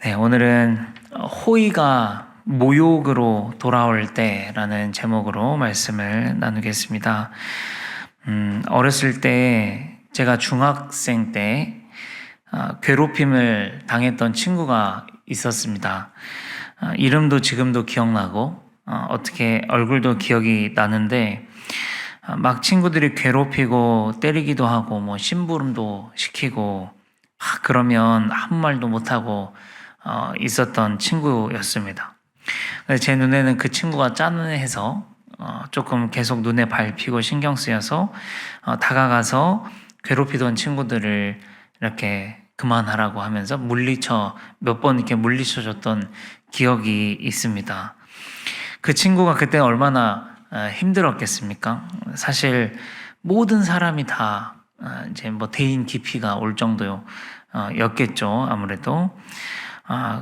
네, 오늘은 호의가 모욕으로 돌아올 때라는 제목으로 말씀을 나누겠습니다. 어렸을 때 제가 중학생 때 괴롭힘을 당했던 친구가 있었습니다. 이름도 지금도 기억나고 어떻게 얼굴도 기억이 나는데 막 친구들이 괴롭히고 때리기도 하고 뭐 심부름도 시키고 그러면 아무 말도 못하고 있었던 친구였습니다. 제 눈에는 그 친구가 짠해서 조금 계속 눈에 밟히고 신경 쓰여서 다가가서 괴롭히던 친구들을 이렇게 그만하라고 하면서 몇 번 이렇게 물리쳐줬던 기억이 있습니다. 그 친구가 그때 얼마나 힘들었겠습니까? 사실 모든 사람이 다 이제 뭐 대인 기피가 올 정도였겠죠, 아무래도.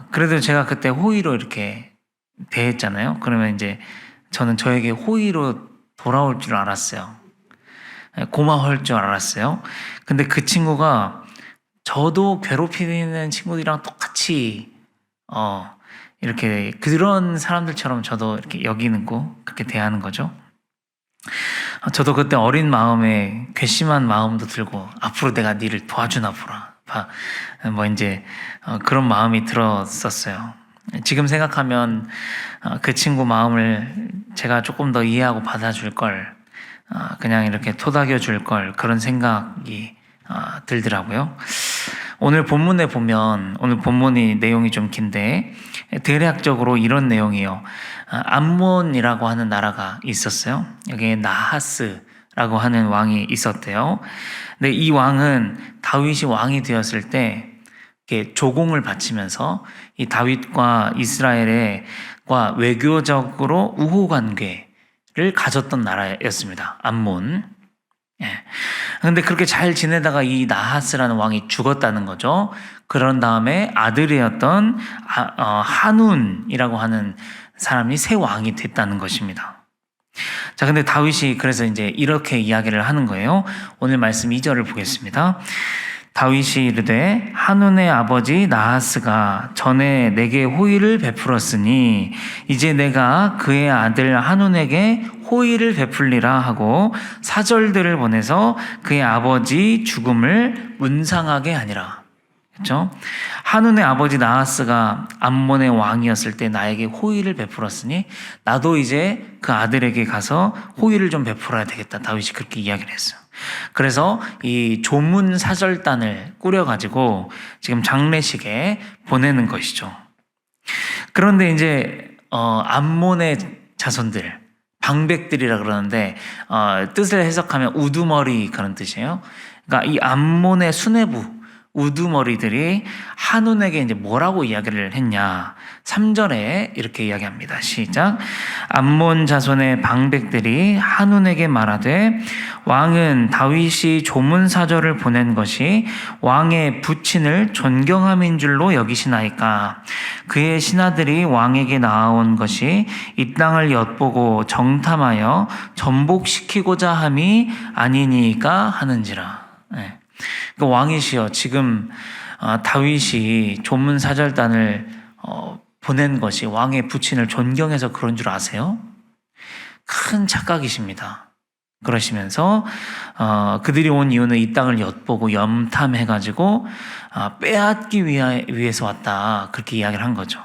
그래도 제가 그때 호의로 이렇게 대했잖아요. 그러면 이제 저는 저에게 호의로 돌아올 줄 알았어요. 고마워할 줄 알았어요. 근데 그 친구가 저도 괴롭히는 친구들이랑 똑같이 이렇게 그런 사람들처럼 저도 이렇게 여기는 거, 그렇게 대하는 거죠. 저도 그때 어린 마음에 괘씸한 마음도 들고 앞으로 내가 니를 도와주나 보라. 뭐 이제 그런 마음이 들었었어요. 지금 생각하면 그 친구 마음을 제가 조금 더 이해하고 받아줄 걸, 그냥 이렇게 토닥여 줄 걸, 그런 생각이 들더라고요. 오늘 본문에 보면, 오늘 본문이 내용이 좀 긴데 대략적으로 이런 내용이에요. 암몬이라고 하는 나라가 있었어요. 여기에 나하스라고 하는 왕이 있었대요. 근데 이 왕은 다윗이 왕이 되었을 때 이렇게 조공을 바치면서 이 다윗과 이스라엘과 외교적으로 우호 관계를 가졌던 나라였습니다. 암몬. 그런데 그렇게 잘 지내다가 이 나하스라는 왕이 죽었다는 거죠. 그런 다음에 아들이었던 한운이라고 하는 사람이 새 왕이 됐다는 것입니다. 자, 근데 다윗이 그래서 이제 이렇게 이야기를 하는 거예요. 오늘 말씀 2절을 보겠습니다. 다윗이 이르되 한운의 아버지 나하스가 전에 내게 호의를 베풀었으니 이제 내가 그의 아들 한운에게 호의를 베풀리라 하고 사절들을 보내서 그의 아버지 죽음을 문상하게 하니라. 그렇죠? 한운의 아버지 나하스가 암몬의 왕이었을 때 나에게 호의를 베풀었으니 나도 이제 그 아들에게 가서 호의를 좀 베풀어야 되겠다. 다윗이 그렇게 이야기를 했어요. 그래서 이 조문 사절단을 꾸려가지고 지금 장례식에 보내는 것이죠. 그런데 이제 암몬의 자손들, 방백들이라 그러는데 뜻을 해석하면 우두머리 그런 뜻이에요. 그러니까 이 암몬의 수뇌부 우두머리들이 한운에게 이제 뭐라고 이야기를 했냐. 3절에 이렇게 이야기합니다. 시작. 암몬 자손의 방백들이 한운에게 말하되 왕은 다윗이 조문사절을 보낸 것이 왕의 부친을 존경함인 줄로 여기시나이까. 그의 신하들이 왕에게 나아온 것이 이 땅을 엿보고 정탐하여 전복시키고자 함이 아니니까 하는지라. 네. 그 왕이시여, 지금 다윗이 조문 사절단을 보낸 것이 왕의 부친을 존경해서 그런 줄 아세요? 큰 착각이십니다. 그러시면서 그들이 온 이유는 이 땅을 엿보고 염탐해가지고 빼앗기 위해서 왔다, 그렇게 이야기를 한 거죠.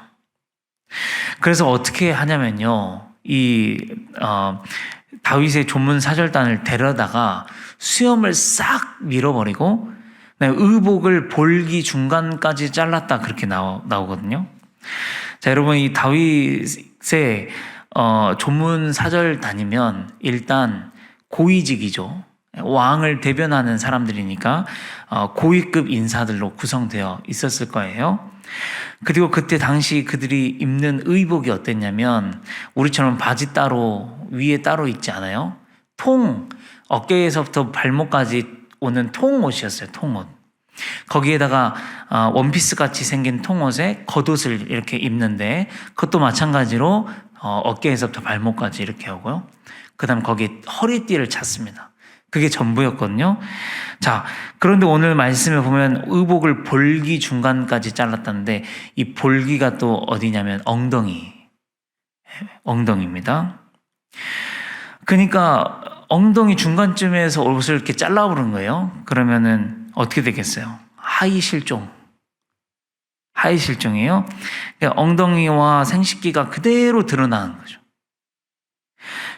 그래서 어떻게 하냐면요, 이 다윗의 조문 사절단을 데려다가 수염을 싹 밀어버리고 의복을 볼기 중간까지 잘랐다, 그렇게 나오거든요. 자, 여러분, 이 다윗의 조문 사절단이면 일단 고위직이죠. 왕을 대변하는 사람들이니까 고위급 인사들로 구성되어 있었을 거예요. 그리고 그때 당시 그들이 입는 의복이 어땠냐면 우리처럼 바지 따로 위에 따로 있지 않아요? 어깨에서부터 발목까지 오는 통옷이었어요. 통옷. 거기에다가 원피스 같이 생긴 통옷에 겉옷을 이렇게 입는데 그것도 마찬가지로 어깨에서부터 발목까지 이렇게 하고요. 그 다음 거기에 허리띠를 찼습니다. 그게 전부였거든요. 자, 그런데 오늘 말씀에 보면 의복을 볼기 중간까지 잘랐다는데 이 볼기가 또 어디냐면 엉덩이입니다. 그러니까 엉덩이 중간쯤에서 옷을 이렇게 잘라버린 거예요. 그러면은 어떻게 되겠어요? 하이실종이에요. 그러니까 엉덩이와 생식기가 그대로 드러나는 거죠.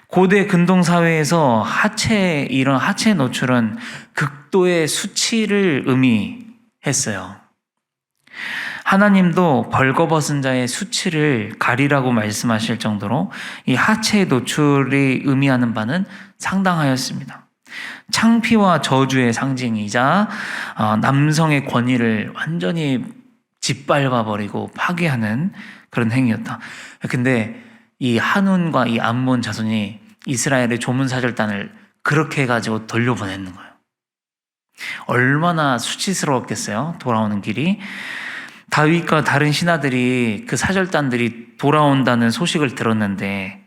고대 근동 사회에서 이런 하체 노출은 극도의 수치를 의미했어요. 하나님도 벌거벗은 자의 수치를 가리라고 말씀하실 정도로 이 하체 노출이 의미하는 바는 상당하였습니다. 창피와 저주의 상징이자 남성의 권위를 완전히 짓밟아버리고 파괴하는 그런 행위였다. 근데 이 한운과 이 암몬 자손이 이스라엘의 조문사절단을 그렇게 해가지고 돌려보내는 거예요. 얼마나 수치스러웠겠어요. 돌아오는 길이. 다윗과 다른 신하들이 그 사절단들이 돌아온다는 소식을 들었는데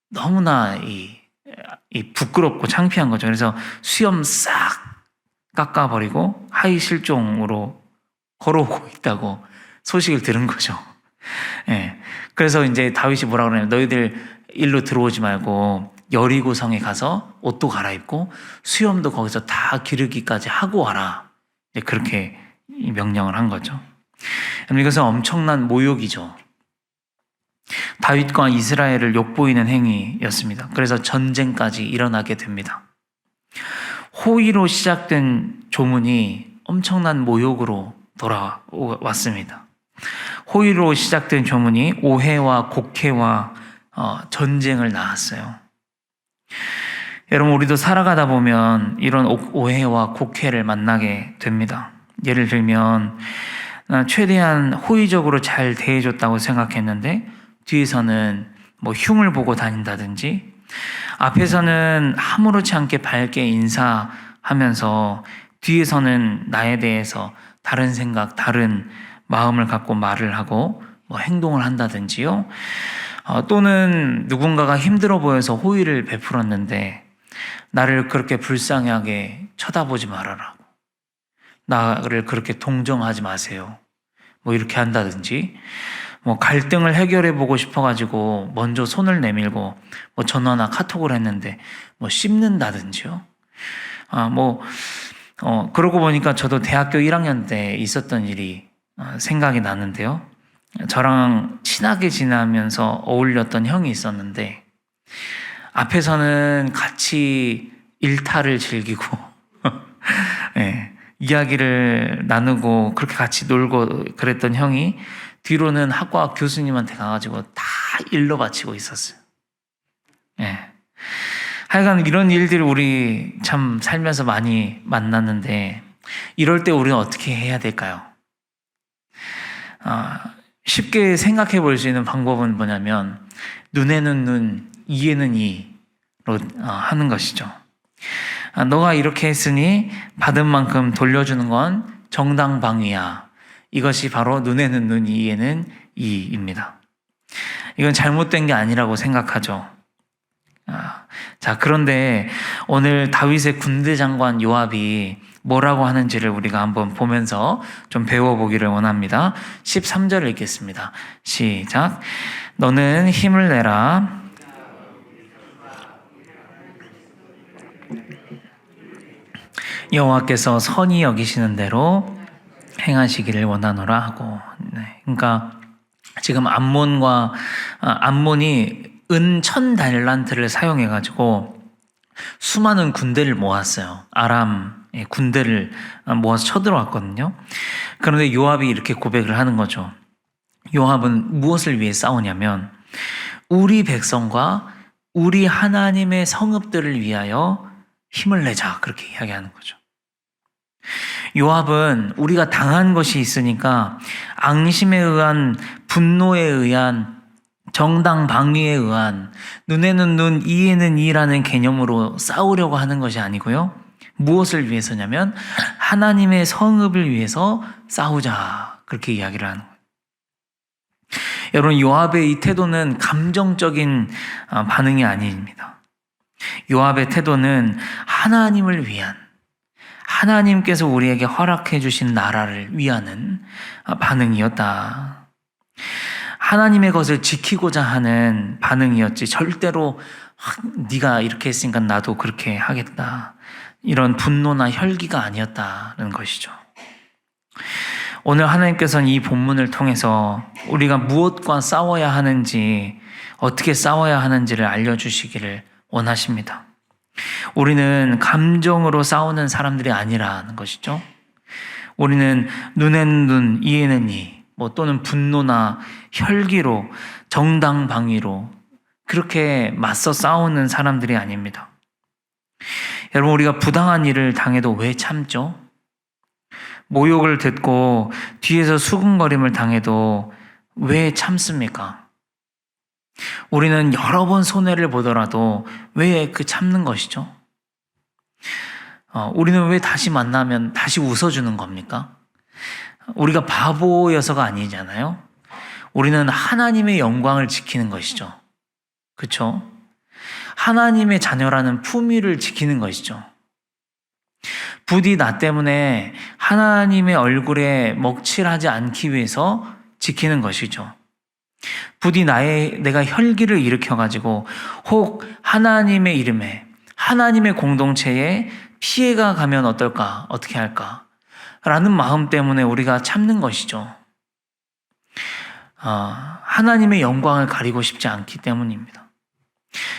너무나 이 부끄럽고 창피한 거죠. 그래서 수염 싹 깎아버리고 하이 실종으로 걸어오고 있다고 소식을 들은 거죠. 예. 그래서 이제 다윗이 뭐라 그러냐면 너희들 일로 들어오지 말고 여리고성에 가서 옷도 갈아입고 수염도 거기서 다 기르기까지 하고 와라. 그렇게 명령을 한 거죠. 이것은 엄청난 모욕이죠. 다윗과 이스라엘을 욕보이는 행위였습니다. 그래서 전쟁까지 일어나게 됩니다. 호의로 시작된 조문이 엄청난 모욕으로 돌아왔습니다. 호의로 시작된 조문이 오해와 곡해와 전쟁을 낳았어요. 여러분, 우리도 살아가다 보면 이런 오해와 곡해를 만나게 됩니다. 예를 들면 최대한 호의적으로 잘 대해줬다고 생각했는데 뒤에서는 뭐 흉을 보고 다닌다든지 앞에서는 아무렇지 않게 밝게 인사하면서 뒤에서는 나에 대해서 다른 생각, 다른 마음을 갖고 말을 하고 뭐 행동을 한다든지요. 또는 누군가가 힘들어 보여서 호의를 베풀었는데 나를 그렇게 불쌍하게 쳐다보지 말아라. 나를 그렇게 동정하지 마세요. 뭐 이렇게 한다든지 뭐 갈등을 해결해 보고 싶어가지고 먼저 손을 내밀고 뭐 전화나 카톡을 했는데 뭐 씹는다든지요. 그러고 보니까 저도 대학교 1학년 때 있었던 일이 생각이 나는데요. 저랑 친하게 지내면서 어울렸던 형이 있었는데 앞에서는 같이 일탈을 즐기고 네, 이야기를 나누고 그렇게 같이 놀고 그랬던 형이 뒤로는 학과 교수님한테 가가지고 다 일로 바치고 있었어요. 네. 하여간 이런 일들을 우리 참 살면서 많이 만났는데 이럴 때 우리는 어떻게 해야 될까요? 쉽게 생각해 볼 수 있는 방법은 뭐냐면 눈에는 눈, 이에는 이로 하는 것이죠. 너가 이렇게 했으니 받은 만큼 돌려주는 건 정당방위야. 이것이 바로 눈에는 눈, 이에는 이입니다. 이건 잘못된 게 아니라고 생각하죠. 자, 그런데 오늘 다윗의 군대 장관 요압이 뭐라고 하는지를 우리가 한번 보면서 좀 배워보기를 원합니다. 13절을 읽겠습니다. 시작. 너는 힘을 내라. 여호와께서 선히 여기시는 대로 행하시기를 원하노라 하고. 네. 그러니까 지금 암몬이 은 1000달란트를 사용해가지고 수많은 군대를 모았어요. 아람의 군대를 모아서 쳐들어왔거든요. 그런데 요압이 이렇게 고백을 하는 거죠. 요압은 무엇을 위해 싸우냐면 우리 백성과 우리 하나님의 성읍들을 위하여 힘을 내자, 그렇게 이야기하는 거죠. 요압은 우리가 당한 것이 있으니까 앙심에 의한, 분노에 의한, 정당 방위에 의한, 눈에는 눈, 이에는 이라는 개념으로 싸우려고 하는 것이 아니고요. 무엇을 위해서냐면 하나님의 성읍을 위해서 싸우자, 그렇게 이야기를 하는 거예요. 여러분, 요압의 이 태도는 감정적인 반응이 아닙니다. 요압의 태도는 하나님을 위한, 하나님께서 우리에게 허락해 주신 나라를 위하는 반응이었다. 하나님의 것을 지키고자 하는 반응이었지, 절대로 네가 이렇게 했으니까 나도 그렇게 하겠다, 이런 분노나 혈기가 아니었다는 것이죠. 오늘 하나님께서는 이 본문을 통해서 우리가 무엇과 싸워야 하는지, 어떻게 싸워야 하는지를 알려주시기를 원하십니다. 우리는 감정으로 싸우는 사람들이 아니라는 것이죠. 우리는 눈에는 눈, 이에는 이, 또는 분노나 혈기로, 정당방위로 그렇게 맞서 싸우는 사람들이 아닙니다. 여러분, 우리가 부당한 일을 당해도 왜 참죠? 모욕을 듣고 뒤에서 수군거림을 당해도 왜 참습니까? 우리는 여러 번 손해를 보더라도 왜 참는 것이죠? 우리는 왜 다시 만나면 다시 웃어주는 겁니까? 우리가 바보여서가 아니잖아요. 우리는 하나님의 영광을 지키는 것이죠. 그렇죠? 하나님의 자녀라는 품위를 지키는 것이죠. 부디 나 때문에 하나님의 얼굴에 먹칠하지 않기 위해서 지키는 것이죠. 부디 내가 혈기를 일으켜가지고 혹 하나님의 이름에, 하나님의 공동체에 피해가 가면 어떨까, 어떻게 할까 라는 마음 때문에 우리가 참는 것이죠. 하나님의 영광을 가리고 싶지 않기 때문입니다.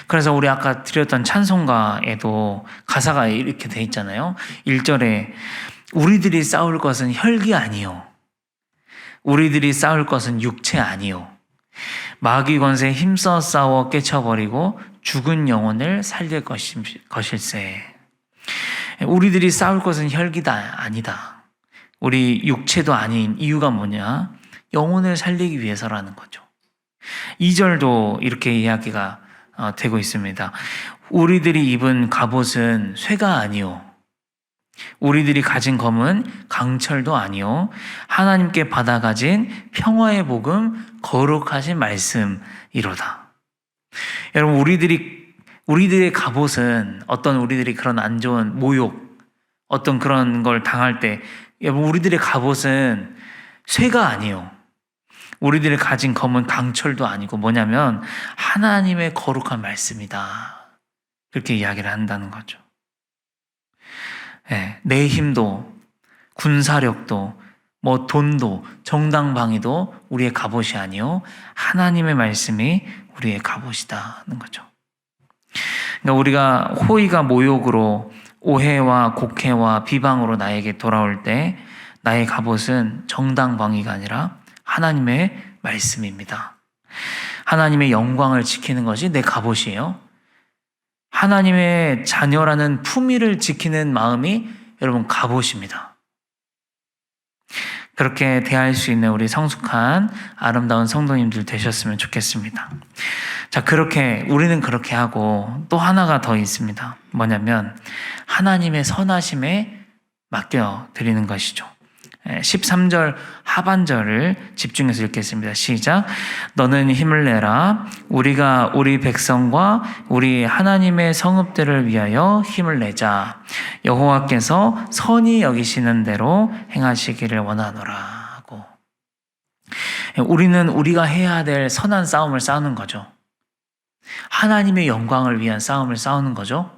그래서 우리 아까 드렸던 찬송가에도 가사가 이렇게 돼 있잖아요. 1절에 우리들이 싸울 것은 혈기 아니요, 우리들이 싸울 것은 육체 아니요, 마귀 권세 힘써 싸워 깨쳐버리고 죽은 영혼을 살릴 것일세. 우리들이 싸울 것은 혈기다 아니다. 우리 육체도 아닌 이유가 뭐냐? 영혼을 살리기 위해서라는 거죠. 2절도 이렇게 이야기가 되고 있습니다. 우리들이 입은 갑옷은 쇠가 아니요, 우리들이 가진 검은 강철도 아니요, 하나님께 받아가진 평화의 복음 거룩하신 말씀이로다. 여러분, 우리들의 갑옷은, 어떤 우리들이 그런 안 좋은 모욕, 어떤 그런 걸 당할 때, 여러분, 우리들의 갑옷은 쇠가 아니요, 우리들이 가진 검은 강철도 아니고 뭐냐면 하나님의 거룩한 말씀이다, 그렇게 이야기를 한다는 거죠. 내 힘도, 군사력도, 돈도, 정당방위도 우리의 갑옷이 아니요, 하나님의 말씀이 우리의 갑옷이다는 거죠. 그러니까 우리가 호의가 모욕으로, 오해와 곡해와 비방으로 나에게 돌아올 때 나의 갑옷은 정당방위가 아니라 하나님의 말씀입니다. 하나님의 영광을 지키는 것이 내 갑옷이에요. 하나님의 자녀라는 품위를 지키는 마음이 여러분 갑옷입니다. 그렇게 대할 수 있는 우리 성숙한 아름다운 성도님들 되셨으면 좋겠습니다. 자, 우리는 그렇게 하고 또 하나가 더 있습니다. 뭐냐면 하나님의 선하심에 맡겨드리는 것이죠. 13절 하반절을 집중해서 읽겠습니다. 시작. 너는 힘을 내라. 우리가 우리 백성과 우리 하나님의 성읍들을 위하여 힘을 내자. 여호와께서 선히 여기시는 대로 행하시기를 원하노라 하고, 우리는 우리가 해야 될 선한 싸움을 싸우는 거죠. 하나님의 영광을 위한 싸움을 싸우는 거죠.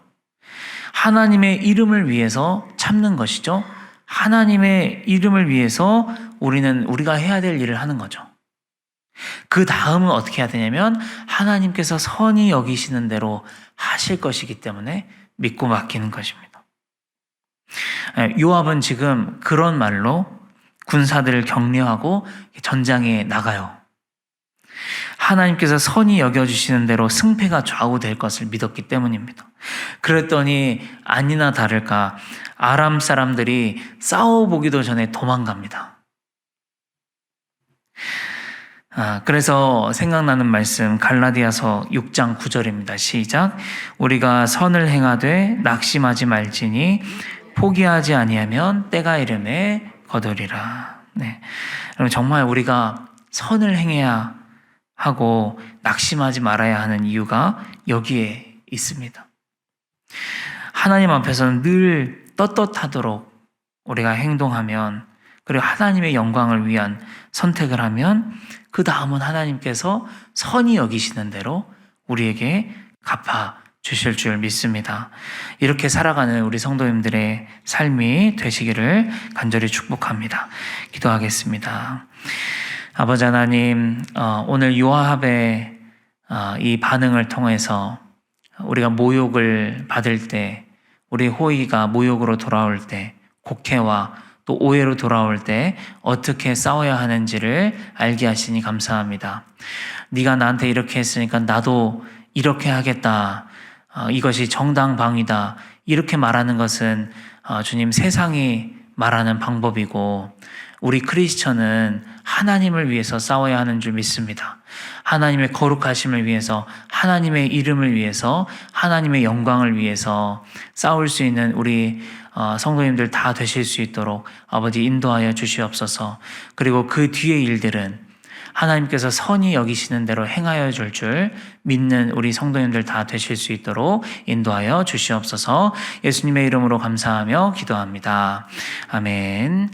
하나님의 이름을 위해서 참는 것이죠. 하나님의 이름을 위해서 우리가 해야 될 일을 하는 거죠. 그 다음은 어떻게 해야 되냐면 하나님께서 선히 여기시는 대로 하실 것이기 때문에 믿고 맡기는 것입니다. 요압은 지금 그런 말로 군사들을 격려하고 전장에 나가요. 하나님께서 선히 여겨주시는 대로 승패가 좌우될 것을 믿었기 때문입니다. 그랬더니 아니나 다를까 아람 사람들이 싸워보기도 전에 도망갑니다. 그래서 생각나는 말씀 갈라디아서 6장 9절입니다. 시작. 우리가 선을 행하되 낙심하지 말지니 포기하지 아니하면 때가 이르매 거두리라. 네. 여러분, 정말 우리가 선을 행해야 하고 낙심하지 말아야 하는 이유가 여기에 있습니다. 하나님 앞에서는 늘 떳떳하도록 우리가 행동하면, 그리고 하나님의 영광을 위한 선택을 하면 그 다음은 하나님께서 선히 여기시는 대로 우리에게 갚아 주실 줄 믿습니다. 이렇게 살아가는 우리 성도님들의 삶이 되시기를 간절히 축복합니다. 기도하겠습니다. 아버지 하나님, 오늘 요아합의 이 반응을 통해서 우리가 모욕을 받을 때, 우리 호의가 모욕으로 돌아올 때, 곡해와 또 오해로 돌아올 때 어떻게 싸워야 하는지를 알게 하시니 감사합니다. 네가 나한테 이렇게 했으니까 나도 이렇게 하겠다. 이것이 정당방위다. 이렇게 말하는 것은 주님, 세상이 말하는 방법이고, 우리 크리스천은 하나님을 위해서 싸워야 하는 줄 믿습니다. 하나님의 거룩하심을 위해서, 하나님의 이름을 위해서, 하나님의 영광을 위해서 싸울 수 있는 우리 성도님들 다 되실 수 있도록 아버지 인도하여 주시옵소서. 그리고 그 뒤의 일들은 하나님께서 선히 여기시는 대로 행하여 줄 줄 믿는 우리 성도님들 다 되실 수 있도록 인도하여 주시옵소서. 예수님의 이름으로 감사하며 기도합니다. 아멘.